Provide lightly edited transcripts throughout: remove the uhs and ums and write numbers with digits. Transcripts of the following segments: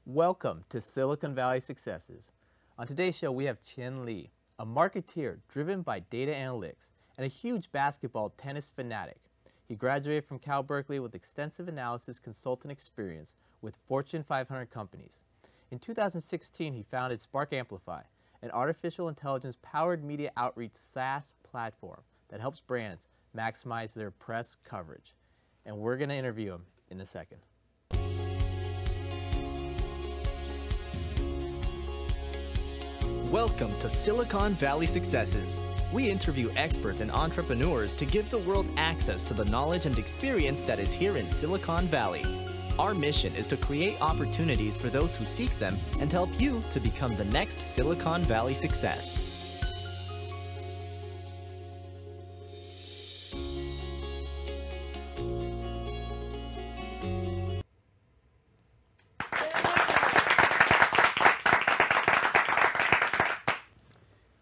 Welcome to Silicon Valley Successes. On today's show, we have Chien Lee, a marketeer driven by data analytics and a huge basketball tennis fanatic. He graduated from Cal Berkeley with extensive analysis consultant experience with Fortune 500 companies. In 2016, he founded SparkAmplify, an artificial intelligence-powered media outreach SaaS platform that helps brands maximize their press coverage. And we're going to interview him in a second. Welcome to Silicon Valley Successes. We interview experts and entrepreneurs to give the world access to the knowledge and experience that is here in Silicon Valley. Our mission is to create opportunities for those who seek them and to help you to become the next Silicon Valley success.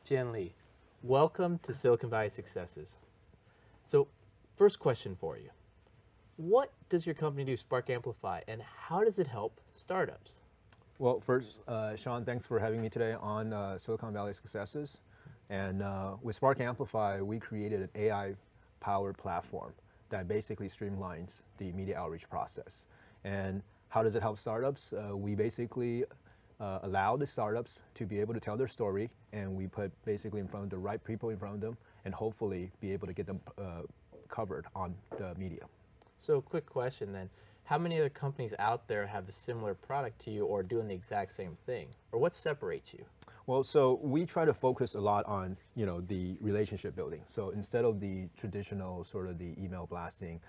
Chien Lee, welcome to Silicon Valley Successes. So, first question for you. What does your company do, SparkAmplify, and how does it help startups? Well, first, Sean, thanks for having me today on Silicon Valley Successes. And with SparkAmplify, we created an AI-powered platform that basically streamlines the media outreach process. And how does it help startups? We basically allow the startups to be able to tell their story, and we put basically in front of the right people in front of them, and hopefully be able to get them covered on the media. So, quick question then. How many other companies out there have a similar product to you or doing the exact same thing? Or what separates you? Well, so we try to focus a lot on, the relationship building. So instead of the traditional sort of the email blasting,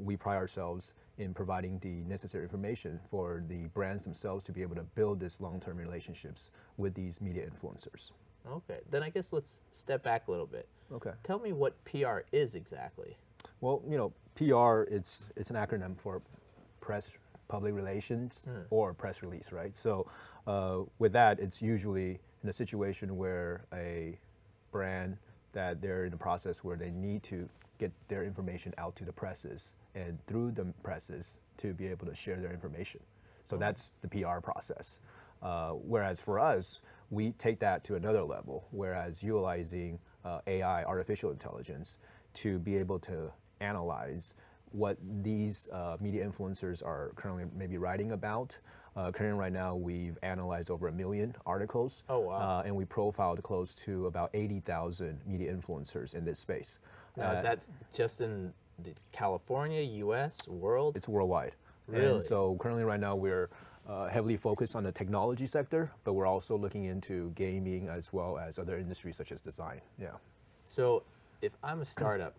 we pride ourselves in providing the necessary information for the brands themselves to be able to build this long-term relationships with these media influencers. Okay, then I guess let's step back a little bit. Okay. Tell me what PR is exactly. Well, PR, it's an acronym for press public relations or press release, right? So with that, it's usually in a situation where a brand that they're in the process where they need to get their information out to the presses and through the presses to be able to share their information. So that's the PR process. Whereas for us, we take that to another level, whereas utilizing AI, artificial intelligence, to be able to analyze what these media influencers are currently maybe writing about. Currently right now, we've analyzed over 1 million articles. Oh, wow. And we profiled close to about 80,000 media influencers in this space. Now, is that just in California, US, world? It's worldwide. Really? And so currently right now we're heavily focused on the technology sector, but we're also looking into gaming as well as other industries such as design. Yeah. So if I'm a startup,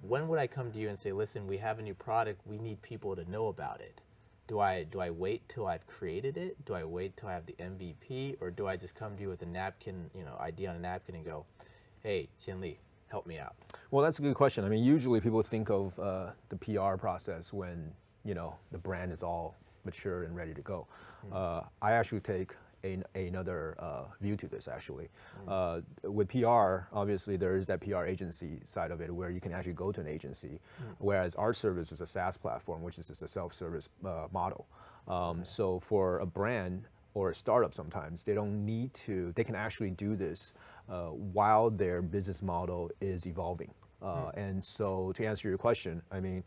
when would I come to you and say, listen, we have a new product, we need people to know about it? Do I wait till I've created it? Do I wait till I have the MVP? Or do I just come to you with a napkin, idea on a napkin and go, hey, Chien Lee, help me out? Well, that's a good question. I mean, usually people think of the PR process when, the brand is all mature and ready to go. I actually take another view to this, actually. With PR, obviously, there is that PR agency side of it where you can actually go to an agency, whereas our service is a SaaS platform, which is just a self-service model. So for a brand or a startup sometimes, they don't need to, they can actually do this while their business model is evolving. And so to answer your question, I mean,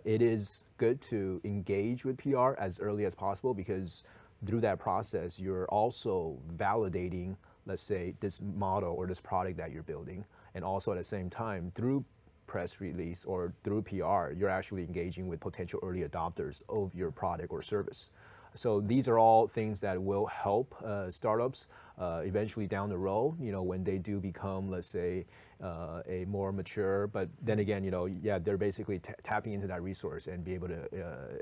it is good to engage with PR as early as possible because through that process, you're also validating, let's say, this model or this product that you're building. And also at the same time, through press release or through PR, you're actually engaging with potential early adopters of your product or service. So these are all things that will help startups eventually down the road, when they do become, let's say, a more mature, but then again, they're basically tapping into that resource and be able to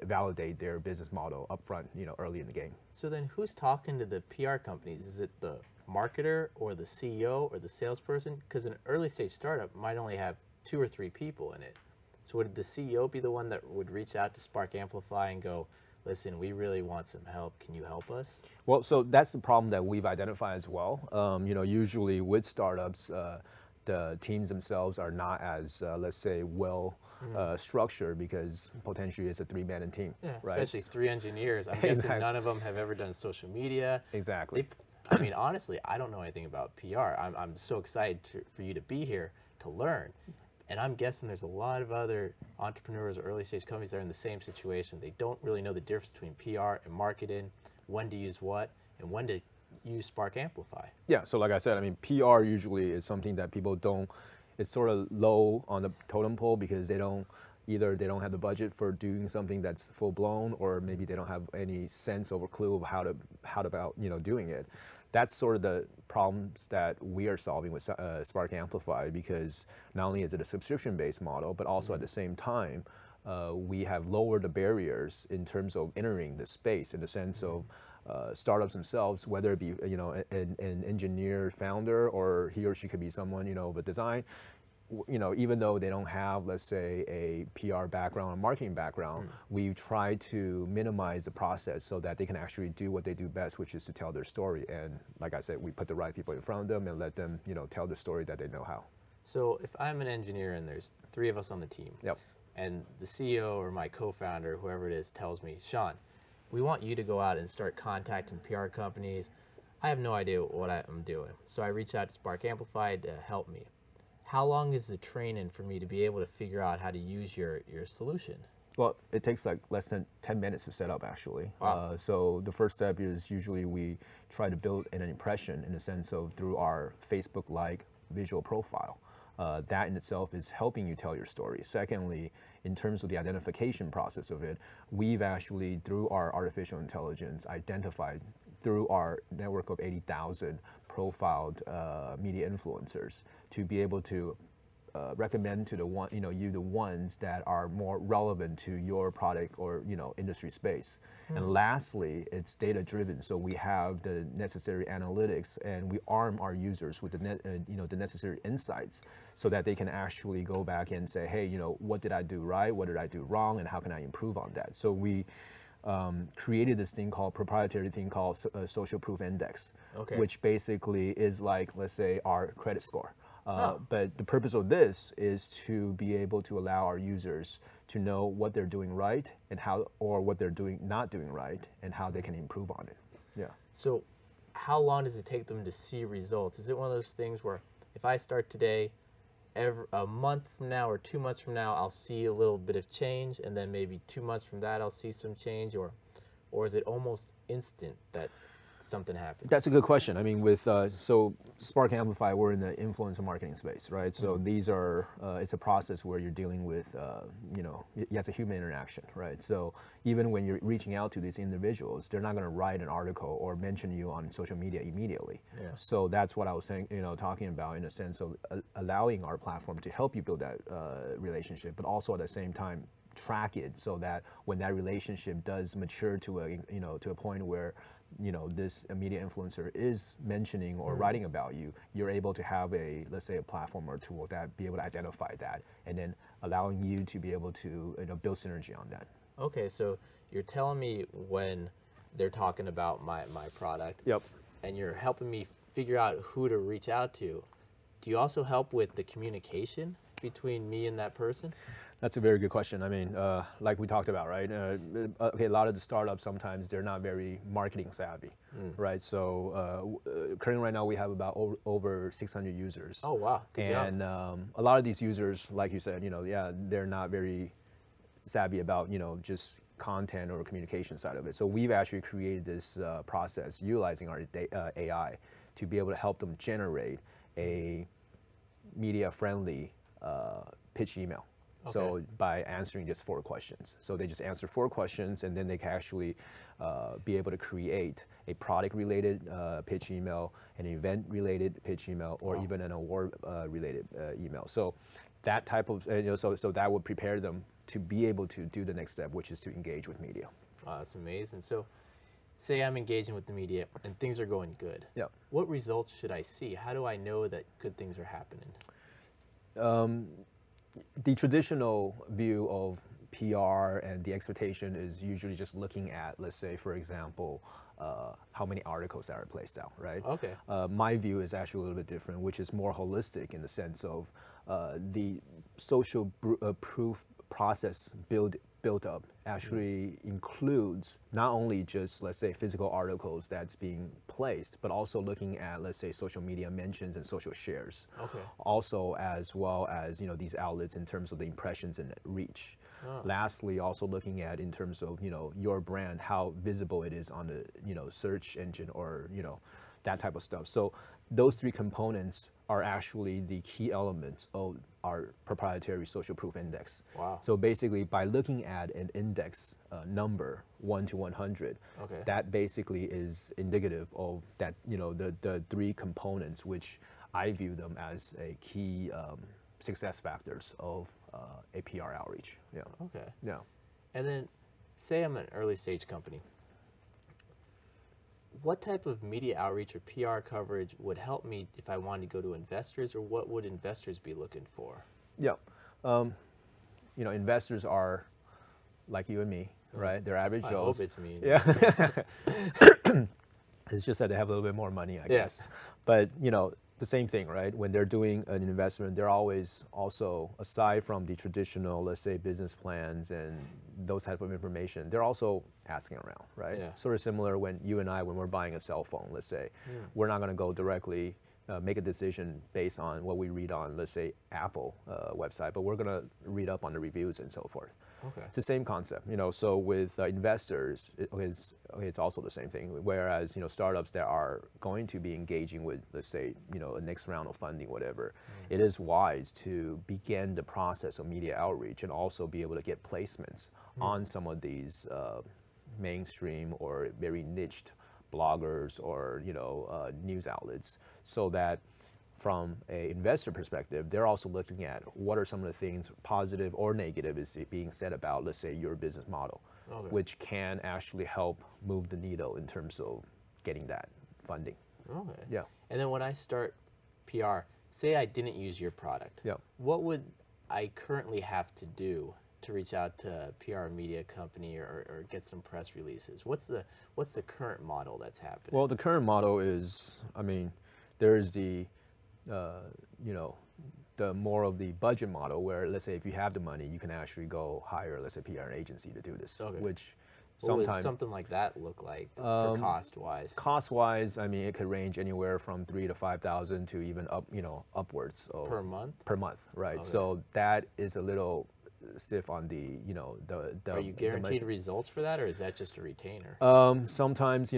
validate their business model upfront, early in the game. So then who's talking to the PR companies? Is it the marketer or the CEO or the salesperson? Because an early stage startup might only have 2 or 3 people in it. So would the CEO be the one that would reach out to SparkAmplify and go, listen, we really want some help. Can you help us? Well, so that's the problem that we've identified as well. Usually with startups, the teams themselves are not as, let's say, well structured, because potentially it's a three-man team, Yeah, right? especially 3 engineers. I'm guessing none of them have ever done social media. Exactly. I mean, honestly, I don't know anything about PR. I'm so excited for you to be here to learn. And I'm guessing there's a lot of other entrepreneurs or early stage companies that are in the same situation. They don't really know the difference between PR and marketing, when to use what, and when to use SparkAmplify. Yeah, so like I said, I mean, PR usually is something that people don't, it's sort of low on the totem pole, because either they don't have the budget for doing something that's full blown, or maybe they don't have any sense or clue of how about doing it. That's sort of the problems that we are solving with SparkAmplify, because not only is it a subscription-based model, but also at the same time, we have lowered the barriers in terms of entering the space, in the sense of startups themselves, whether it be an engineer founder, or he or she could be someone with design. Even though they don't have, let's say, a PR background or marketing background, we try to minimize the process so that they can actually do what they do best, which is to tell their story. And like I said, we put the right people in front of them and let them, tell the story that they know how. So if I'm an engineer and there's 3 of us on the team, Yep. and the CEO or my co-founder, whoever it is, tells me, Sean, we want you to go out and start contacting PR companies. I have no idea what I'm doing. So I reached out to SparkAmplify to help me. How long is the training for me to be able to figure out how to use your solution? Well, it takes like less than 10 minutes to set up, actually. Wow. So the first step is usually we try to build an impression, in the sense of through our Facebook-like visual profile. That in itself is helping you tell your story. Secondly, in terms of the identification process of it, we've actually, through our artificial intelligence, identified through our network of 80,000 profiled media influencers to be able to recommend to the ones that are more relevant to your product or industry space. And lastly, it's data driven, so we have the necessary analytics, and we arm our users with the necessary insights, so that they can actually go back and say, hey, what did I do right, what did I do wrong, and how can I improve on that? So we created this proprietary thing called social proof index, which basically is like, let's say, our credit score. But the purpose of this is to be able to allow our users to know what they're doing right, and or what they're not doing right, and how they can improve on it. Yeah. So how long does it take them to see results? Is it one of those things where if I start today, a month from now or 2 months from now, I'll see a little bit of change, and then maybe 2 months from that, I'll see some change, or is it almost instant that something happens? That's a good question. I mean, with so SparkAmplify, we're in the influencer marketing space, right? So these are it's a process where you're dealing with it's a human interaction, right? So even when you're reaching out to these individuals, they're not going to write an article or mention you on social media immediately. Yeah. So that's what I was saying, talking about, in a sense of allowing our platform to help you build that relationship, but also at the same time track it, so that when that relationship does mature to a point where this media influencer is mentioning or writing about you, you're able to have let's say, a platform or tool that be able to identify that, and then allowing you to be able to build synergy on that. Okay, so you're telling me when they're talking about my product, Yep. and you're helping me figure out who to reach out to. Do you also help with the communication between me and that person? That's a very good question. I mean, like we talked about, right? Okay, a lot of the startups, sometimes they're not very marketing savvy, right? So currently right now we have about over 600 users. Oh, wow. Good job. And a lot of these users, like you said, they're not very savvy about, just content or communication side of it. So we've actually created this process utilizing our AI to be able to help them generate a media-friendly pitch email. Okay. So by answering just 4 questions. So they just answer 4 questions, and then they can actually be able to create a product-related pitch email, an event-related pitch email, or even an award-related email. So that type of, so that would prepare them to be able to do the next step, which is to engage with media. Wow, that's amazing. So say I'm engaging with the media and things are going good. Yeah. What results should I see? How do I know that good things are happening? The traditional view of PR and the expectation is usually just looking at, let's say, for example, how many articles that are placed out, right? Okay. My view is actually a little bit different, which is more holistic in the sense of the social proof process built up actually includes not only just, let's say, physical articles that's being placed, but also looking at, let's say, social media mentions and social shares. Okay. Also, as well as, these outlets in terms of the impressions and reach. Oh. Lastly, also looking at in terms of, your brand, how visible it is on the, search engine or, that type of stuff. So those three components are actually the key elements of our proprietary social proof index. Wow. So basically, by looking at an index number 1 to 100, okay, that basically is indicative of that, the three components, which I view them as a key success factors of a PR outreach. Yeah. Okay. Yeah. And then, say I'm an early stage company. What type of media outreach or PR coverage would help me if I wanted to go to investors, or what would investors be looking for? Yeah. Investors are like you and me, right? They're average Joes. I hope it's me. Yeah. It's just that they have a little bit more money, I guess. But, the same thing, right? When they're doing an investment, they're always also, aside from the traditional, let's say, business plans and those type of information, they're also asking around, right? Yeah. Sort of similar when you and I, when we're buying a cell phone, let's say, we're not going to go directly make a decision based on what we read on, let's say, Apple website, but we're going to read up on the reviews and so forth. Okay. It's the same concept, so with investors, it's also the same thing. Whereas, startups that are going to be engaging with, let's say, a next round of funding, whatever, it is wise to begin the process of media outreach and also be able to get placements on some of these mainstream or very niched bloggers or, news outlets, so that from an investor perspective, they're also looking at what are some of the things, positive or negative, is being said about, let's say, your business model, which can actually help move the needle in terms of getting that funding. Okay. Yeah. And then when I start PR, say I didn't use your product, what would I currently have to do to reach out to a PR media company or get some press releases? What's the current model that's happening? Well, the current model is, there's the the more of the budget model where, let's say, if you have the money, you can actually go hire, let's say, PR agency to do this, which what would something like that look like for cost-wise? Cost-wise, it could range anywhere from $3,000 to $5,000 to even upwards. Per month? Per month, right? Okay. So that is a little stiff on the, the Are you guaranteed results for that, or is that just a retainer? Sometimes,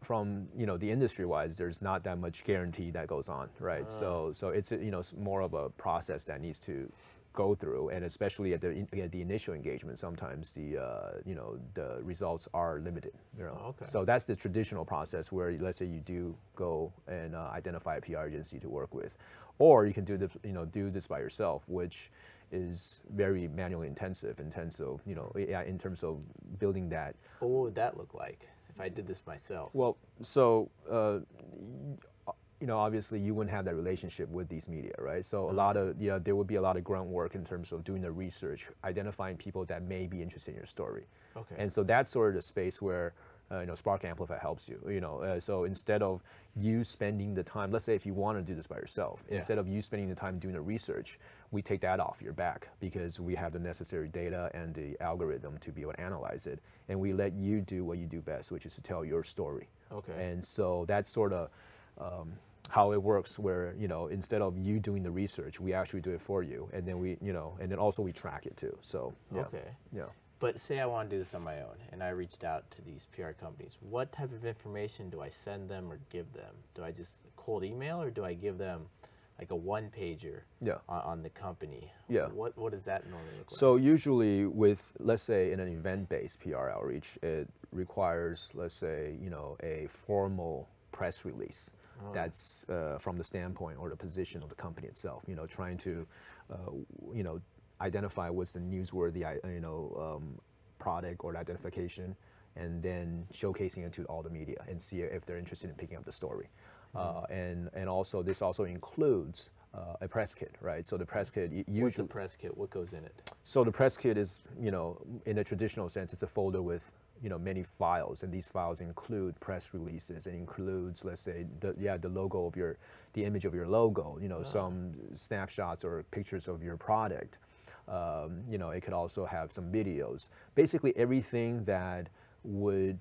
from the industry-wise, there's not that much guarantee that goes on, right? So it's it's more of a process that needs to go through, and especially at the initial engagement, sometimes the the results are limited. Okay. So that's the traditional process where, let's say, you do go and identify a PR agency to work with, or you can do this by yourself, which is very manually intensive in terms of in terms of building that. Well, what would that look like if I did this myself? Well, so obviously you wouldn't have that relationship with these media, right? So a lot of there would be a lot of grunt work in terms of doing the research, identifying people that may be interested in your story. Okay. And so that's sort of the space where SparkAmplify helps you. So instead of you spending the time, let's say if you want to do this by yourself, instead of you spending the time doing the research, we take that off your back because we have the necessary data and the algorithm to be able to analyze it, and we let you do what you do best, which is to tell your story. Okay. And so that's sort of how it works, where instead of you doing the research, we actually do it for you, and then we and then also we track it too. So okay. Yeah. But say I want to do this on my own, and I reached out to these PR companies. What type of information do I send them or give them? Do I just cold email, or do I give them like a one-pager on the company? Yeah. What does that normally look like? So usually with, let's say, in an event-based PR outreach, it requires, let's say, a formal press release. That's from the standpoint or the position of the company itself. Trying to, identify what's the newsworthy, product or identification, and then showcasing it to all the media and see if they're interested in picking up the story. And also this also includes a press kit, right? So the press kit usually. What's a press kit? What goes in it? So the press kit is, in a traditional sense, it's a folder with many files, and these files include press releases. It includes, let's say, the logo of the image of your logo, some snapshots or pictures of your product. It could also have some videos. Basically everything that would,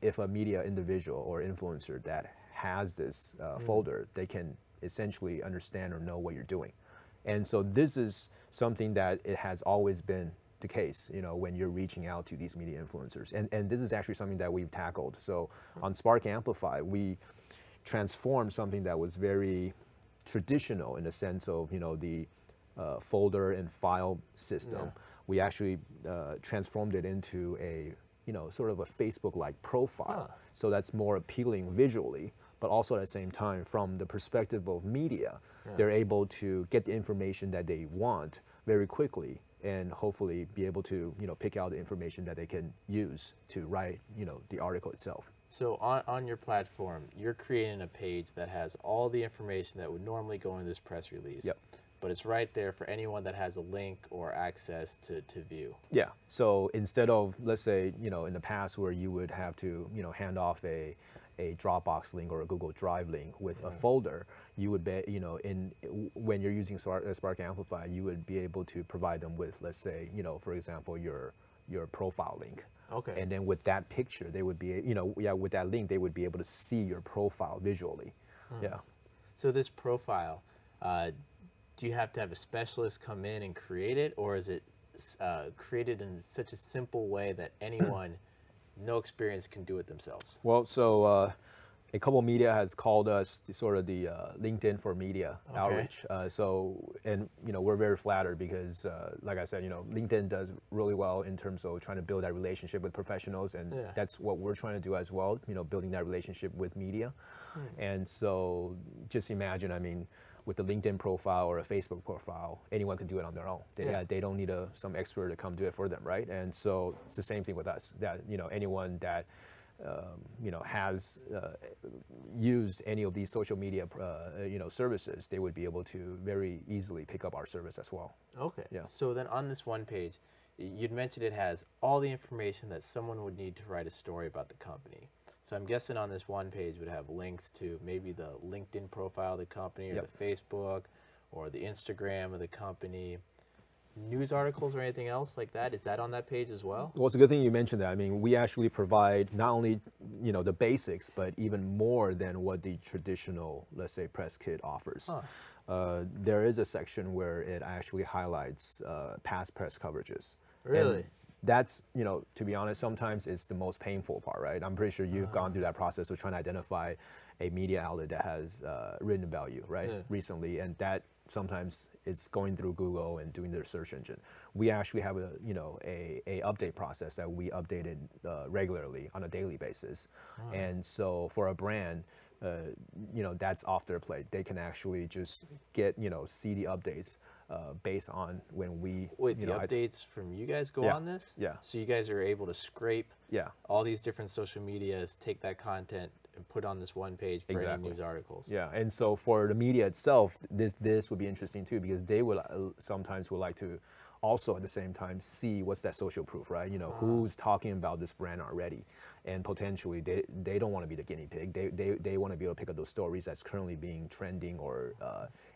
if a media individual or influencer that has this folder, they can essentially understand or know what you're doing. And so this is something that it has always been the case, when you're reaching out to these media influencers. And this is actually something that we've tackled. So on SparkAmplify, we transformed something that was very traditional in the sense of, the folder and file system. Yeah. We actually transformed it into a, sort of a Facebook-like profile. Huh. So that's more appealing visually, but also at the same time, from the perspective of media, they're able to get the information that they want very quickly, and hopefully be able to, pick out the information that they can use to write, the article itself. So on your platform, you're creating a page that has all the information that would normally go in this press release. Yep. But it's right there for anyone that has a link or access to view. Yeah. So instead of, let's say, in the past where you would have to, hand off a Dropbox link or a Google Drive link with a folder, you would be, when you're using SparkAmplify, you would be able to provide them with, let's say, for example, your profile link. Okay. And then with that picture, they would be, with that link, they would be able to see your profile visually. Yeah. So this profile, do you have to have a specialist come in and create it, or is it created in such a simple way that anyone, no experience, can do it themselves? Well, so a couple of media has called us to sort of the LinkedIn for media outreach. And we're very flattered because, like I said, LinkedIn does really well in terms of trying to build that relationship with professionals, and that's what we're trying to do as well. Building that relationship with media. And so, just imagine, with the LinkedIn profile or a Facebook profile, anyone can do it on their own. They don't need some expert to come do it for them, right? And so it's the same thing with us. That anyone that has used any of these social media services, they would be able to very easily pick up our service as well. Okay. Yeah. So then on this one page, you'd mentioned it has all the information that someone would need to write a story about the company. So I'm guessing on this one page would have links to maybe the LinkedIn profile of the company, or the Facebook, or the Instagram of the company. News articles or anything else like that? Is that on that page as well? Well, it's a good thing you mentioned that. We actually provide not only the basics, but even more than what the traditional, let's say, press kit offers. There is a section where it actually highlights past press coverages. Really? And that's, to be honest, sometimes it's the most painful part, right? I'm pretty sure you've gone through that process of trying to identify a media outlet that has written about you, right, recently, and that sometimes it's going through Google and doing their search engine. We actually have a update process that we updated regularly on a daily basis, and so for a brand, that's off their plate. They can actually just get, see the updates based on when we. Wait, the updates from you guys go on this? Yeah. So you guys are able to scrape all these different social medias, take that content and put on this one page for any news articles. Yeah, and so for the media itself, this would be interesting too, because they would sometimes would like to also at the same time see what's that social proof, right? Who's talking about this brand already, and potentially they don't want to be the guinea pig. They want to be able to pick up those stories that's currently being trending or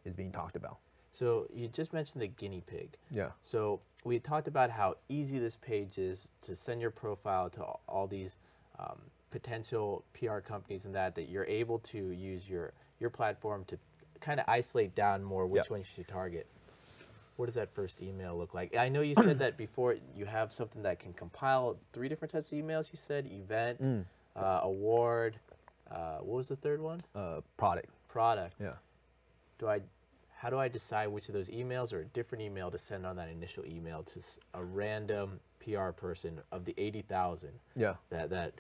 is being talked about. So you just mentioned the guinea pig. Yeah. So we talked about how easy this page is to send your profile to all these potential PR companies, and that you're able to use your platform to kind of isolate down more which one you should target. What does that first email look like? I know you said that before you have something that can compile 3 different types of emails. You said event, award, what was the third one? Product. Product. Yeah. How do I decide which of those emails or a different email to send on that initial email to a random PR person of the 80,000 that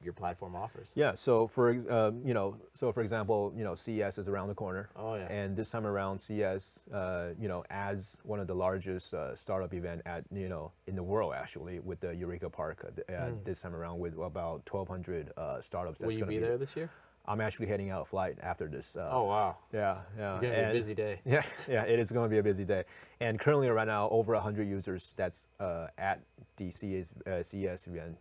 your platform offers? Yeah. So for example, CES is around the corner. Oh yeah. And this time around, CES, as one of the largest startup event in the world, actually, with the Eureka Park this time around, with about 1,200 startups. Will you be there this year? I'm actually heading out of flight after this. Oh, wow. Yeah, yeah. It's going to be a busy day. Yeah, yeah, it is going to be a busy day. And currently right now, over 100 users that's at the CES event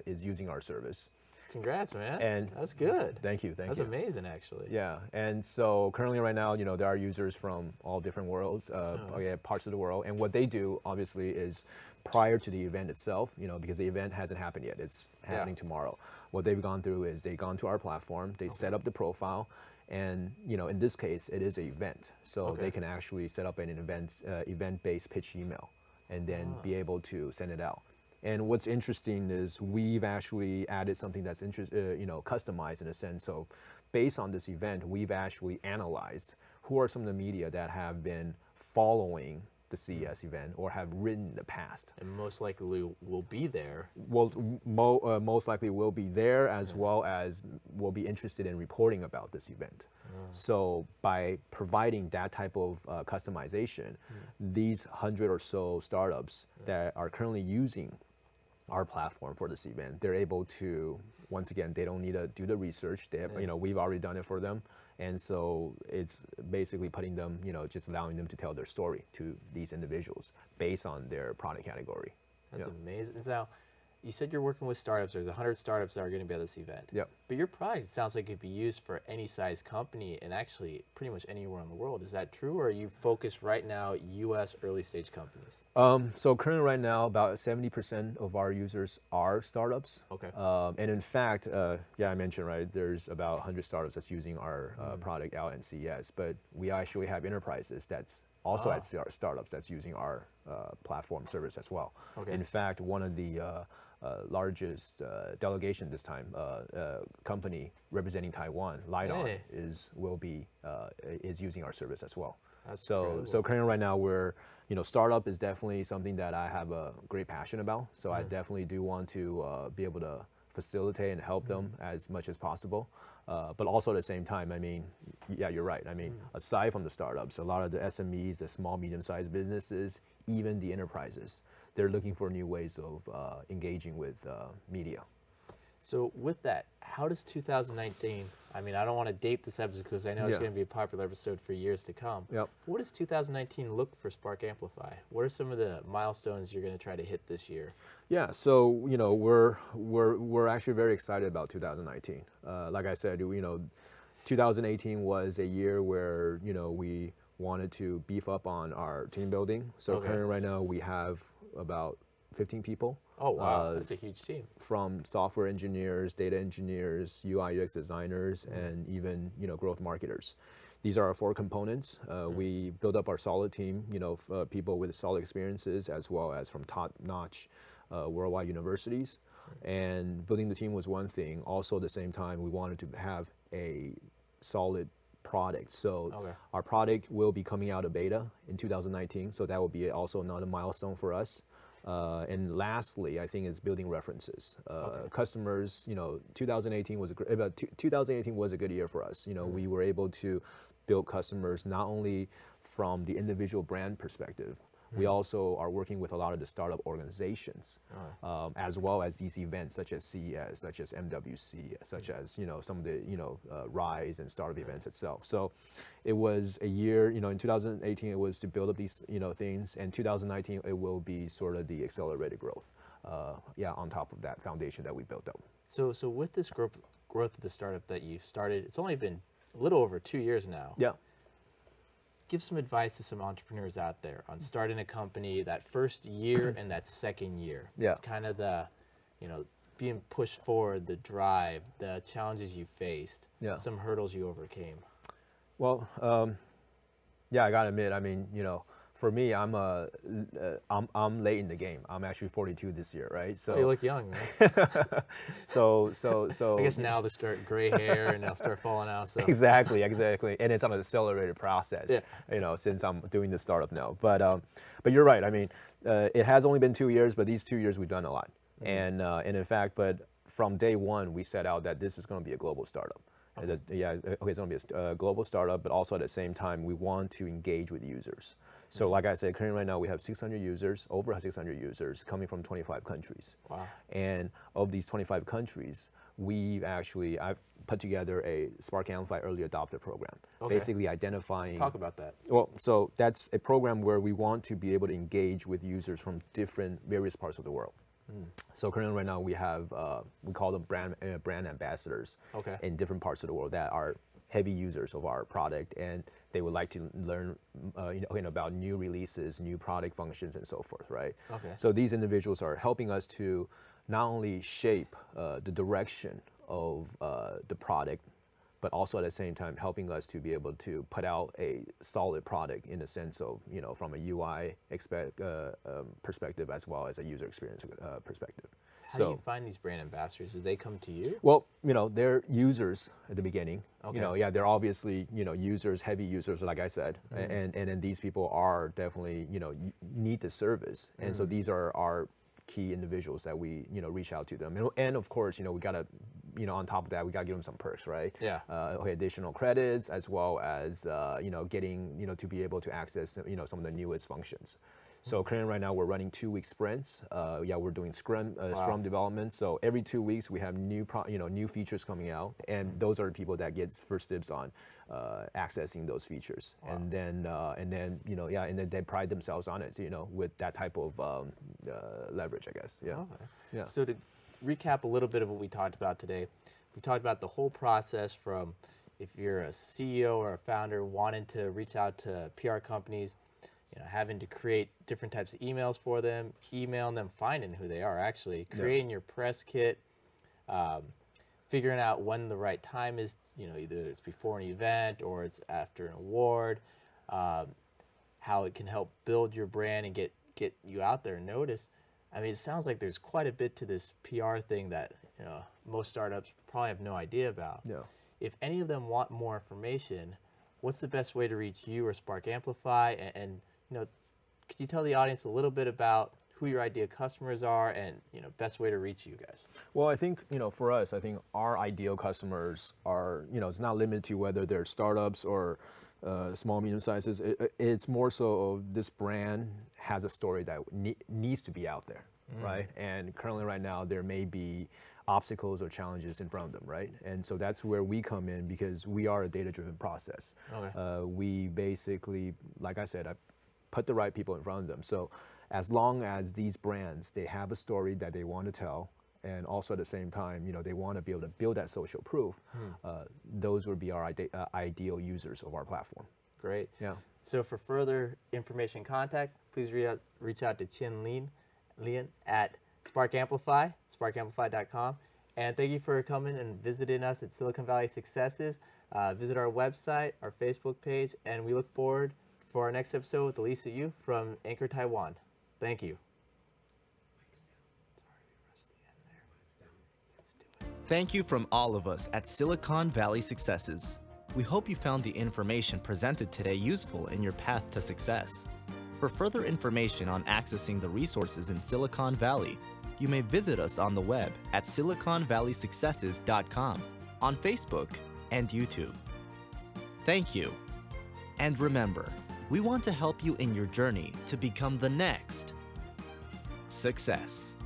is using our service. Congrats, man. And that's good. Thank you, thank you. That's amazing, actually. Yeah, and so currently right now, there are users from all different worlds, parts of the world. And what they do, obviously, is prior to the event itself, because the event hasn't happened yet, it's happening tomorrow. What they've gone through is they've gone to our platform, they set up the profile, and in this case, it is an event. So they can actually set up an event-based pitch email, and then be able to send it out. And what's interesting is we've actually added something that's customized in a sense. So based on this event, we've actually analyzed who are some of the media that have been following the CES event or have written in the past. And most likely will be there. Well, most likely will be there, as well as will be interested in reporting about this event. So by providing that type of customization, these 100 or so startups that are currently using our platform for this event, they're able to, once again, they don't need to do the research. They have, we've already done it for them. And so it's basically putting them, just allowing them to tell their story to these individuals based on their product category. That's amazing. Now, you said you're working with startups. There's 100 startups that are going to be at this event. Yep. But your product sounds like it could be used for any size company and actually pretty much anywhere in the world. Is that true, or are you focused right now U.S. early stage companies? So currently right now, about 70% of our users are startups. Okay. And in fact, I mentioned, right, there's about 100 startups that's using our product out in CES, but we actually have enterprises that's also at startups that's using our platform service as well. Okay. In fact, one of the largest delegation this time, company representing Taiwan, LIDAR, is using our service as well. So currently right now we're, startup is definitely something that I have a great passion about. So I definitely do want to be able to facilitate and help them as much as possible. But also at the same time, I mean, yeah, you're right. I mean, aside from the startups, a lot of the SMEs, the small, medium-sized businesses, even the enterprises, they're looking for new ways of engaging with media. So with that, how does 2019, I mean, I don't want to date this episode because I know it's going to be a popular episode for years to come. Yep. What does 2019 look for SparkAmplify? What are some of the milestones you're going to try to hit this year? Yeah, so we're actually very excited about 2019. Like I said, 2018 was a year where we wanted to beef up on our team building. So currently right now we have about 15 people. Oh, wow, that's a huge team. From software engineers, data engineers, UI UX designers, and even, growth marketers. These are our 4 components. We build up our solid team, people with solid experiences, as well as from top-notch worldwide universities. And building the team was one thing. Also, at the same time, we wanted to have a solid product. So our product will be coming out of beta in 2019. So that will be also another milestone for us. And lastly, I think is building references. Customers, 2018 was a good year for us. We were able to build customers not only from the individual brand perspective. We also are working with a lot of the startup organizations, as well as these events such as CES, such as MWC, such as some of the Rise and startup events itself. So it was a year. In 2018 it was to build up these things, and 2019 it will be sort of the accelerated growth. On top of that foundation that we built up. So with this growth of the startup that you've started, it's only been a little over 2 years now. Yeah. Give some advice to some entrepreneurs out there on starting a company that first year and that second year. Yeah. Kind of the, being pushed forward, the drive, the challenges you faced, some hurdles you overcame. Well, I gotta admit, I mean, for me, I'm late in the game. I'm actually 42 this year, right? So you look young, man. so I guess now they start gray hair and they'll start falling out. So. Exactly, and it's on an accelerated process. Since I'm doing the startup now. But you're right. I mean, it has only been 2 years, but these 2 years we've done a lot. And in fact, but from day one we set out that this is going to be a global startup. Okay, it's going to be a global startup, but also at the same time, we want to engage with users. So like I said, currently right now we have 600 users, over 600 users coming from 25 countries. Wow. And of these 25 countries, I've put together a SparkAmplify early adopter program. Okay. Basically identifying. Talk about that. Well, so that's a program where we want to be able to engage with users from various parts of the world. So currently right now we have, we call them brand ambassadors in different parts of the world that are heavy users of our product, and they would like to learn about new releases, new product functions, and so forth, right? Okay. So these individuals are helping us to not only shape the direction of the product, but also at the same time helping us to be able to put out a solid product in the sense of, from a UI perspective as well as a user experience perspective. How do you find these brand ambassadors? Do they come to you? Well, they're users at the beginning. Okay. They're obviously, users, heavy users, like I said, and then these people are definitely, need the service. And so these are our key individuals that we, reach out to them. And of course, we gotta, on top of that, we gotta give them some perks, right? Yeah. Additional credits, as well as, getting, to be able to access, some of the newest functions. So currently right now we're running 2-week sprints. We're doing Scrum development. So every 2 weeks we have new features coming out, and those are the people that get first dibs on accessing those features. Wow. And then they pride themselves on it, with that type of leverage, I guess. Yeah. Okay. Yeah. So to recap a little bit of what we talked about today, we talked about the whole process from if you're a CEO or a founder wanting to reach out to PR companies, having to create different types of emails for them, emailing them, finding who they are actually, creating your press kit, figuring out when the right time is, either it's before an event or it's after an award, how it can help build your brand and get you out there and noticed. I mean, it sounds like there's quite a bit to this PR thing that most startups probably have no idea about. Yeah. If any of them want more information, what's the best way to reach you or SparkAmplify? And could you tell the audience a little bit about who your ideal customers are and best way to reach you guys? Well, I think for us, I think our ideal customers are it's not limited to whether they're startups or small, medium sizes. It's more so of this brand has a story that needs to be out there, right? And currently right now there may be obstacles or challenges in front of them, right? And so that's where we come in, because we are a data-driven process. Okay. We basically, like I said, I put the right people in front of them. So as long as these brands, they have a story that they want to tell, and also at the same time, they want to be able to build that social proof, those would be our ideal users of our platform. Great. Yeah. So for further information and contact, please reach out to Chien Lee at SparkAmplify, SparkAmplify.com. And thank you for coming and visiting us at Silicon Valley Successes. Visit our website, our Facebook page, and we look forward for our next episode with Elisa Yu from Anchor, Taiwan. Thank you. Thank you from all of us at Silicon Valley Successes. We hope you found the information presented today useful in your path to success. For further information on accessing the resources in Silicon Valley, you may visit us on the web at siliconvalleysuccesses.com, on Facebook and YouTube. Thank you. And remember, we want to help you in your journey to become the next success.